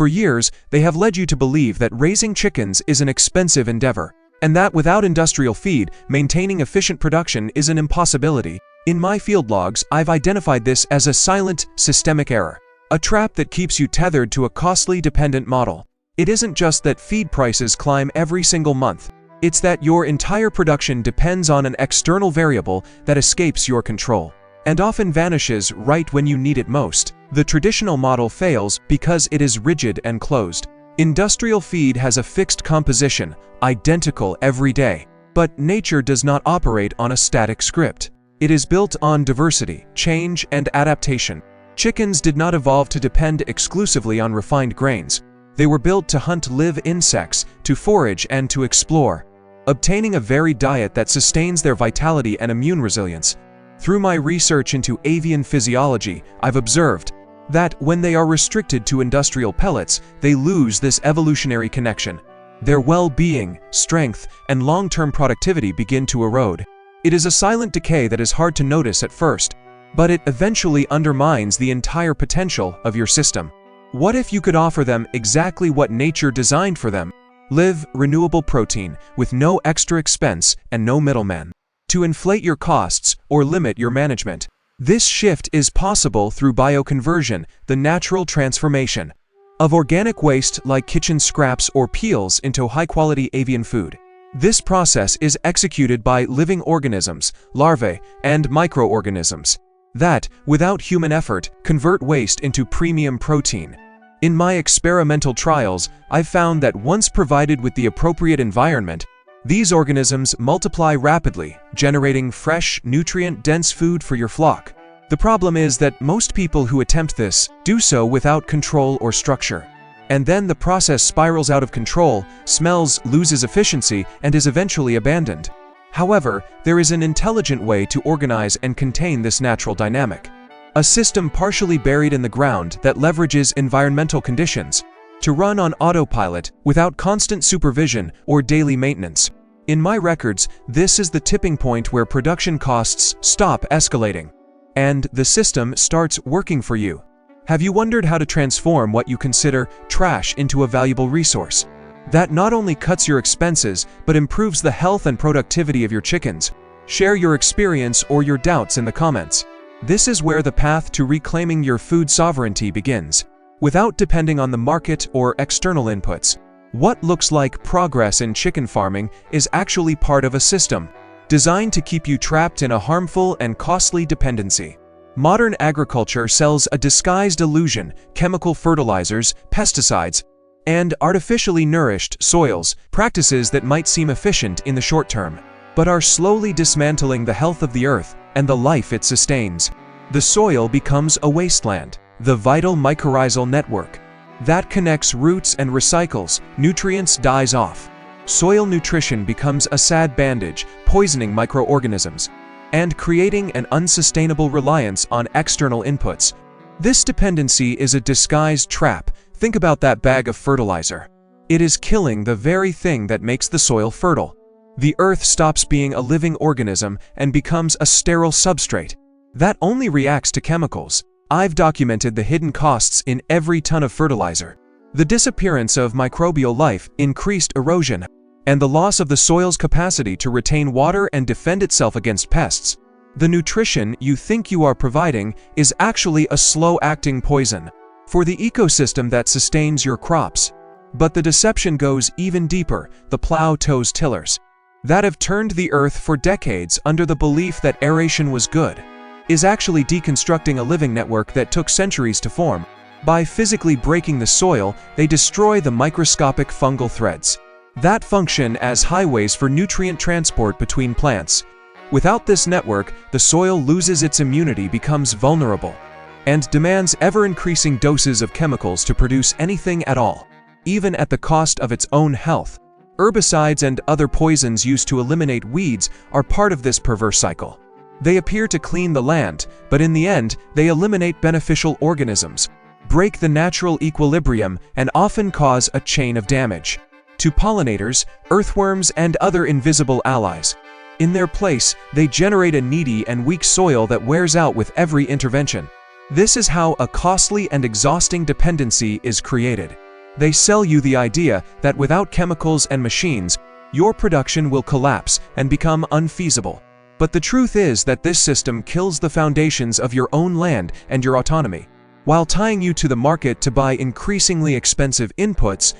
For years, they have led you to believe that raising chickens is an expensive endeavor, and that without industrial feed, maintaining efficient production is an impossibility. In my field logs, I've identified this as a silent, systemic error, a trap that keeps you tethered to a costly, dependent model. It isn't just that feed prices climb every single month. It's that your entire production depends on an external variable that escapes your control, and often vanishes right when you need it most. The traditional model fails because it is rigid and closed. Industrial feed has a fixed composition, identical every day. But nature does not operate on a static script. It is built on diversity, change, and adaptation. Chickens did not evolve to depend exclusively on refined grains. They were built to hunt live insects, to forage, and to explore, obtaining a varied diet that sustains their vitality and immune resilience. Through my research into avian physiology, I've observed that when they are restricted to industrial pellets, they lose this evolutionary connection. Their well-being, strength, and long-term productivity begin to erode. It is a silent decay that is hard to notice at first, but it eventually undermines the entire potential of your system. What if you could offer them exactly what nature designed for them? Live renewable protein with no extra expense and no middleman to inflate your costs or limit your management. This shift is possible through bioconversion, the natural transformation of organic waste like kitchen scraps or peels into high-quality avian food. This process is executed by living organisms, larvae, and microorganisms that, without human effort, convert waste into premium protein. In my experimental trials, I've found that once provided with the appropriate environment, these organisms multiply rapidly, generating fresh, nutrient-dense food for your flock. The problem is that most people who attempt this do so without control or structure. And then the process spirals out of control, smells, loses efficiency, and is eventually abandoned. However, there is an intelligent way to organize and contain this natural dynamic. A system partially buried in the ground that leverages environmental conditions to run on autopilot without constant supervision or daily maintenance. In my records, this is the tipping point where production costs stop escalating, and the system starts working for you. Have you wondered how to transform what you consider trash into a valuable resource that not only cuts your expenses but improves the health and productivity of your chickens? Share your experience or your doubts in the comments. This is where the path to reclaiming your food sovereignty begins, without depending on the market or external inputs. What looks like progress in chicken farming is actually part of a system designed to keep you trapped in a harmful and costly dependency. Modern agriculture sells a disguised illusion: chemical fertilizers, pesticides, and artificially nourished soils, practices that might seem efficient in the short term, but are slowly dismantling the health of the earth and the life it sustains. The soil becomes a wasteland, the vital mycorrhizal network that connects roots and recycles nutrients dies off. Soil nutrition becomes a sad bandage, poisoning microorganisms and creating an unsustainable reliance on external inputs. This dependency is a disguised trap. Think about that bag of fertilizer. It is killing the very thing that makes the soil fertile. The earth stops being a living organism and becomes a sterile substrate that only reacts to chemicals. I've documented the hidden costs in every ton of fertilizer: the disappearance of microbial life, increased erosion, and the loss of the soil's capacity to retain water and defend itself against pests. The nutrition you think you are providing is actually a slow-acting poison for the ecosystem that sustains your crops. But the deception goes even deeper. The plow toes tillers that have turned the earth for decades under the belief that aeration was good is actually deconstructing a living network that took centuries to form. By physically breaking the soil, they destroy the microscopic fungal threads that function as highways for nutrient transport between plants. Without this network, the soil loses its immunity, becomes vulnerable, and demands ever-increasing doses of chemicals to produce anything at all, even at the cost of its own health. Herbicides and other poisons used to eliminate weeds are part of this perverse cycle. They appear to clean the land, but in the end, they eliminate beneficial organisms, break the natural equilibrium, and often cause a chain of damage to pollinators, earthworms, and other invisible allies. In their place, they generate a needy and weak soil that wears out with every intervention. This is how a costly and exhausting dependency is created. They sell you the idea that without chemicals and machines, your production will collapse and become unfeasible. But the truth is that this system kills the foundations of your own land and your autonomy, while tying you to the market to buy increasingly expensive inputs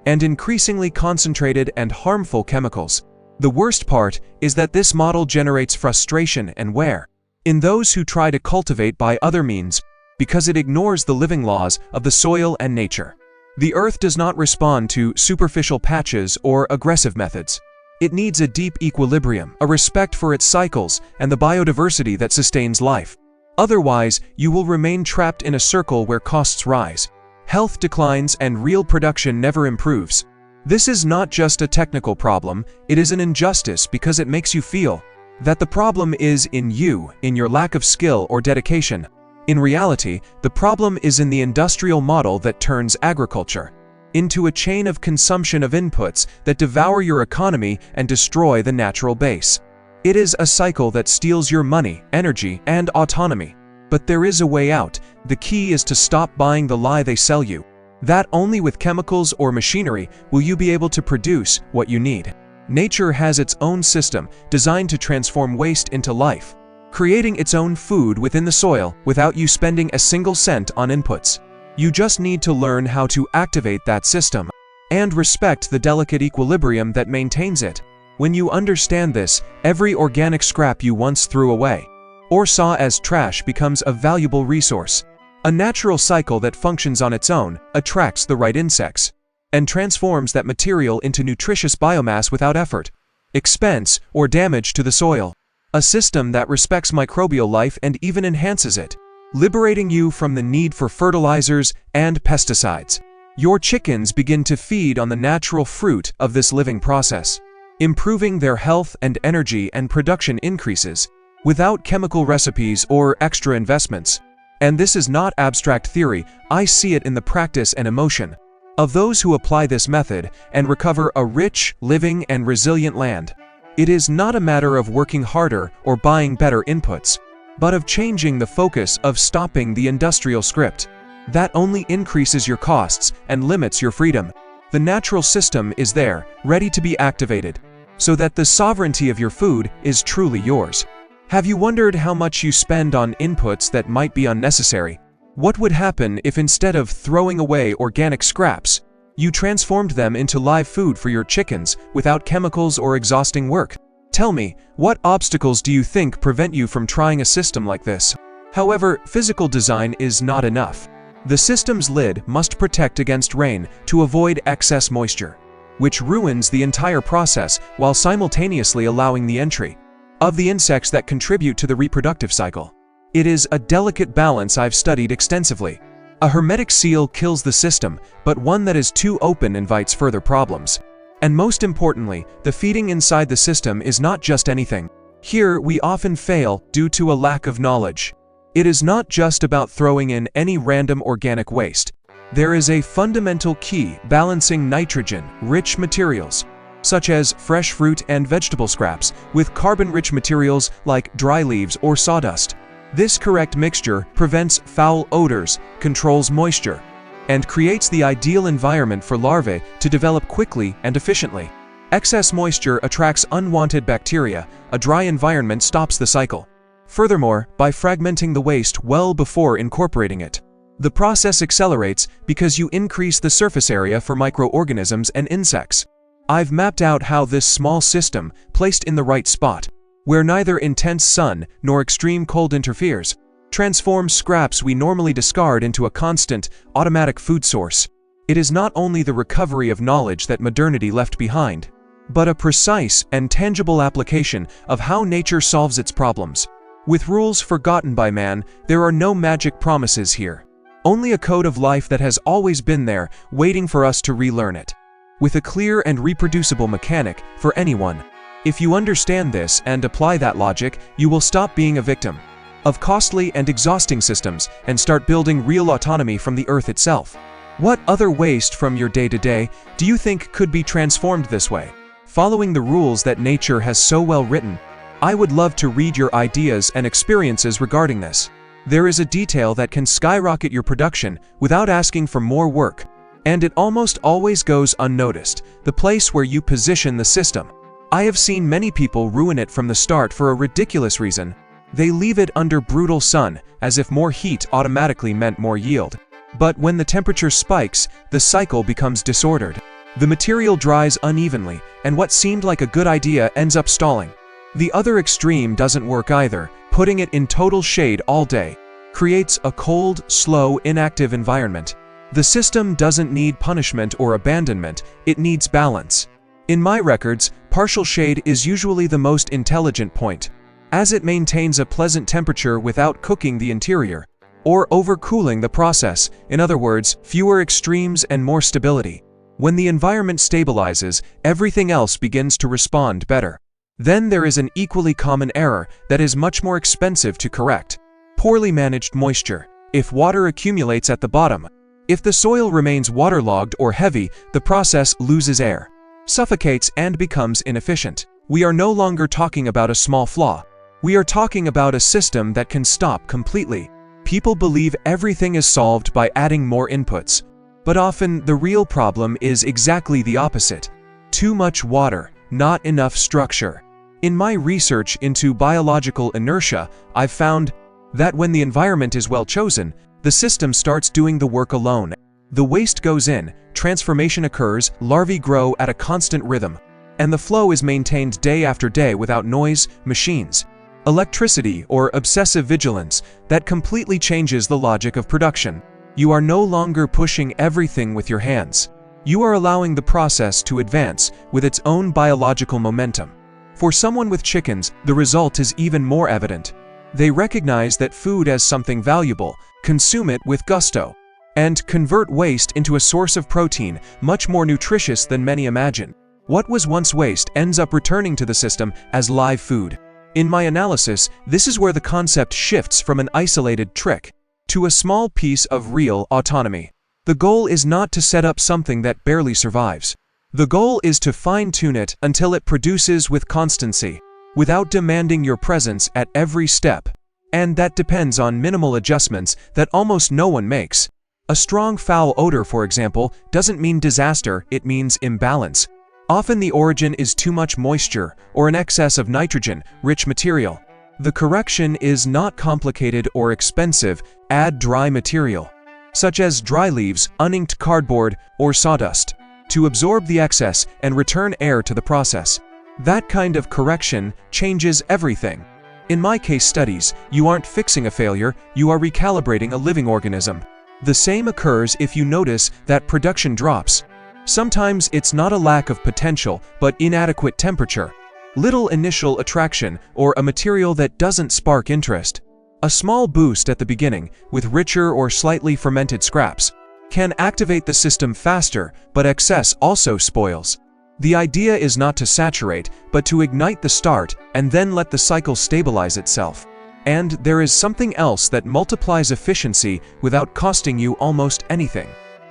and increasingly concentrated and harmful chemicals. The worst part is that this model generates frustration and wear in those who try to cultivate by other means, because it ignores the living laws of the soil and nature. The earth does not respond to superficial patches or aggressive methods. It needs a deep equilibrium, a respect for its cycles, and the biodiversity that sustains life. Otherwise, you will remain trapped in a circle where costs rise, health declines, and real production never improves. This is not just a technical problem, it is an injustice because it makes you feel that the problem is in you, in your lack of skill or dedication. In reality, the problem is in the industrial model that turns agriculture into a chain of consumption of inputs that devour your economy and destroy the natural base. It is a cycle that steals your money, energy, and autonomy. But there is a way out. The key is to stop buying the lie they sell you, that only with chemicals or machinery will you be able to produce what you need. Nature has its own system designed to transform waste into life, creating its own food within the soil without you spending a single cent on inputs. You just need to learn how to activate that system and respect the delicate equilibrium that maintains it. When you understand this, every organic scrap you once threw away or saw as trash becomes a valuable resource. A natural cycle that functions on its own, attracts the right insects, and transforms that material into nutritious biomass without effort, expense, or damage to the soil. A system that respects microbial life and even enhances it, liberating you from the need for fertilizers and pesticides. Your chickens begin to feed on the natural fruit of this living process, improving their health and energy, and production increases without chemical recipes or extra investments. And this is not abstract theory, I see it in the practice and emotion of those who apply this method and recover a rich, living, and resilient land. It is not a matter of working harder or buying better inputs, but of changing the focus, of stopping the industrial script that only increases your costs and limits your freedom. The natural system is there, ready to be activated, so that the sovereignty of your food is truly yours. Have you wondered how much you spend on inputs that might be unnecessary? What would happen if instead of throwing away organic scraps, you transformed them into live food for your chickens without chemicals or exhausting work? Tell me, what obstacles do you think prevent you from trying a system like this? However, physical design is not enough. The system's lid must protect against rain to avoid excess moisture, which ruins the entire process while simultaneously allowing the entry of the insects that contribute to the reproductive cycle. It is a delicate balance I've studied extensively. A hermetic seal kills the system, but one that is too open invites further problems. And most importantly, the feeding inside the system is not just anything. Here we often fail due to a lack of knowledge. It is not just about throwing in any random organic waste. There is a fundamental key: balancing nitrogen-rich materials, such as fresh fruit and vegetable scraps, with carbon-rich materials like dry leaves or sawdust. This correct mixture prevents foul odors, controls moisture, and creates the ideal environment for larvae to develop quickly and efficiently. Excess moisture attracts unwanted bacteria. A dry environment stops the cycle. Furthermore, by fragmenting the waste well before incorporating it, the process accelerates because you increase the surface area for microorganisms and insects. I've mapped out how this small system, placed in the right spot, where neither intense sun nor extreme cold interferes, transforms scraps we normally discard into a constant, automatic food source. It is not only the recovery of knowledge that modernity left behind, but a precise and tangible application of how nature solves its problems. With rules forgotten by man, there are no magic promises here. Only a code of life that has always been there, waiting for us to relearn it. With a clear and reproducible mechanic for anyone. If you understand this and apply that logic, you will stop being a victim of costly and exhausting systems and start building real autonomy from the earth itself. What other waste from your day-to-day do you think could be transformed this way, following the rules that nature has so well written? I would love to read your ideas and experiences regarding this. There is a detail that can skyrocket your production without asking for more work. And it almost always goes unnoticed, the place where you position the system. I have seen many people ruin it from the start for a ridiculous reason. They leave it under brutal sun, as if more heat automatically meant more yield. But when the temperature spikes, the cycle becomes disordered. The material dries unevenly, and what seemed like a good idea ends up stalling. The other extreme doesn't work either. Putting it in total shade all day creates a cold, slow, inactive environment. The system doesn't need punishment or abandonment, it needs balance. In my records, partial shade is usually the most intelligent point, as it maintains a pleasant temperature without cooking the interior or overcooling the process. In other words, fewer extremes and more stability. When the environment stabilizes, everything else begins to respond better. Then there is an equally common error that is much more expensive to correct: poorly managed moisture. If water accumulates at the bottom, if the soil remains waterlogged or heavy, the process loses air, suffocates, and becomes inefficient. We are no longer talking about a small flaw. We are talking about a system that can stop completely. People believe everything is solved by adding more inputs, but often the real problem is exactly the opposite: too much water, not enough structure. In my research into biological inertia, I've found that when the environment is well chosen, the system starts doing the work alone. The waste goes in, transformation occurs, larvae grow at a constant rhythm, and the flow is maintained day after day without noise, machines, electricity, or obsessive vigilance that completely changes the logic of production. You are no longer pushing everything with your hands. You are allowing the process to advance with its own biological momentum. For someone with chickens, the result is even more evident. They recognize that food as something valuable, consume it with gusto, and convert waste into a source of protein much more nutritious than many imagine. What was once waste ends up returning to the system as live food. In my analysis, this is where the concept shifts from an isolated trick to a small piece of real autonomy. The goal is not to set up something that barely survives. The goal is to fine-tune it until it produces with constancy, without demanding your presence at every step. And that depends on minimal adjustments that almost no one makes. A strong foul odor, for example, doesn't mean disaster, it means imbalance. Often the origin is too much moisture or an excess of nitrogen-rich material. The correction is not complicated or expensive. Add dry material, such as dry leaves, uninked cardboard, or sawdust, to absorb the excess and return air to the process. That kind of correction changes everything. In my case studies, you aren't fixing a failure, you are recalibrating a living organism. The same occurs if you notice that production drops. Sometimes it's not a lack of potential, but inadequate temperature, little initial attraction, or a material that doesn't spark interest. A small boost at the beginning, with richer or slightly fermented scraps, can activate the system faster, but excess also spoils. The idea is not to saturate, but to ignite the start and then let the cycle stabilize itself. And there is something else that multiplies efficiency without costing you almost anything: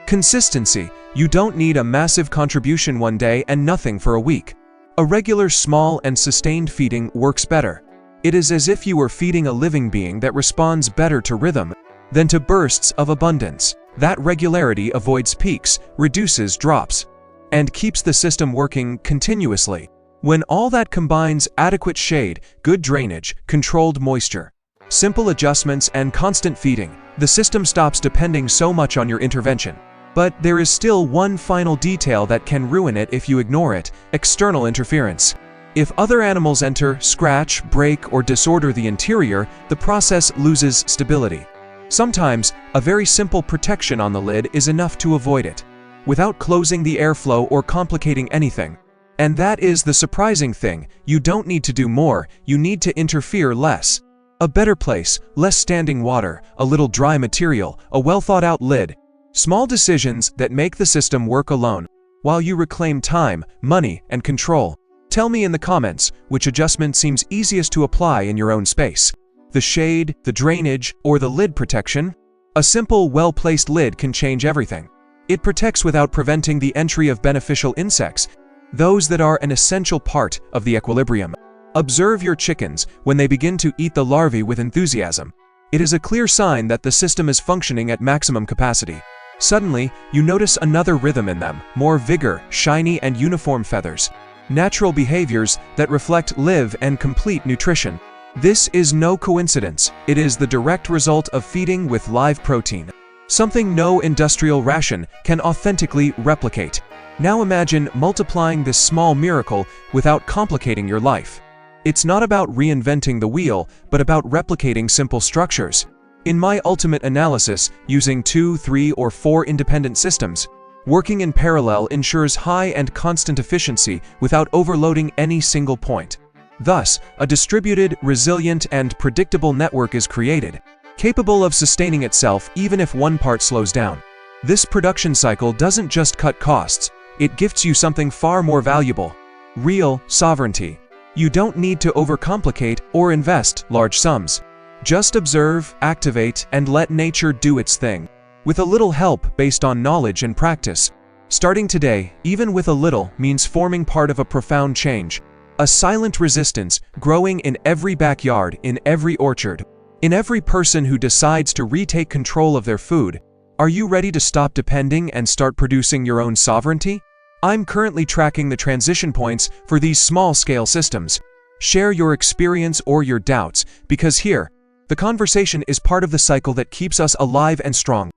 consistency. You don't need a massive contribution one day and nothing for a week. A regular, small, and sustained feeding works better. It is as if you were feeding a living being that responds better to rhythm than to bursts of abundance. That regularity avoids peaks, reduces drops, and keeps the system working continuously. When all that combines: adequate shade, good drainage, controlled moisture, simple adjustments, and constant feeding, the system stops depending so much on your intervention. But there is still one final detail that can ruin it if you ignore it: external interference. If other animals enter, scratch, break, or disorder the interior, the process loses stability. Sometimes, a very simple protection on the lid is enough to avoid it, without closing the airflow or complicating anything. And that is the surprising thing: you don't need to do more, you need to interfere less. A better place, less standing water, a little dry material, a well-thought-out lid. Small decisions that make the system work alone, while you reclaim time, money, and control. Tell me in the comments which adjustment seems easiest to apply in your own space: the shade, the drainage, or the lid protection. A simple, well-placed lid can change everything. It protects without preventing the entry of beneficial insects, those that are an essential part of the equilibrium. Observe your chickens when they begin to eat the larvae with enthusiasm. It is a clear sign that the system is functioning at maximum capacity. Suddenly, you notice another rhythm in them, more vigor, shiny and uniform feathers. Natural behaviors that reflect live and complete nutrition. This is no coincidence, it is the direct result of feeding with live protein. Something no industrial ration can authentically replicate. Now imagine multiplying this small miracle without complicating your life. It's not about reinventing the wheel, but about replicating simple structures. In my ultimate analysis, using 2, 3, or 4 independent systems, working in parallel ensures high and constant efficiency without overloading any single point. Thus, a distributed, resilient, and predictable network is created, capable of sustaining itself even if one part slows down. This production cycle doesn't just cut costs, it gifts you something far more valuable: real sovereignty. You don't need to overcomplicate or invest large sums. Just observe, activate, and let nature do its thing. With a little help based on knowledge and practice. Starting today, even with a little, means forming part of a profound change. A silent resistance growing in every backyard, in every orchard, in every person who decides to retake control of their food. Are you ready to stop depending and start producing your own sovereignty? I'm currently tracking the transition points for these small-scale systems. Share your experience or your doubts, because here, the conversation is part of the cycle that keeps us alive and strong.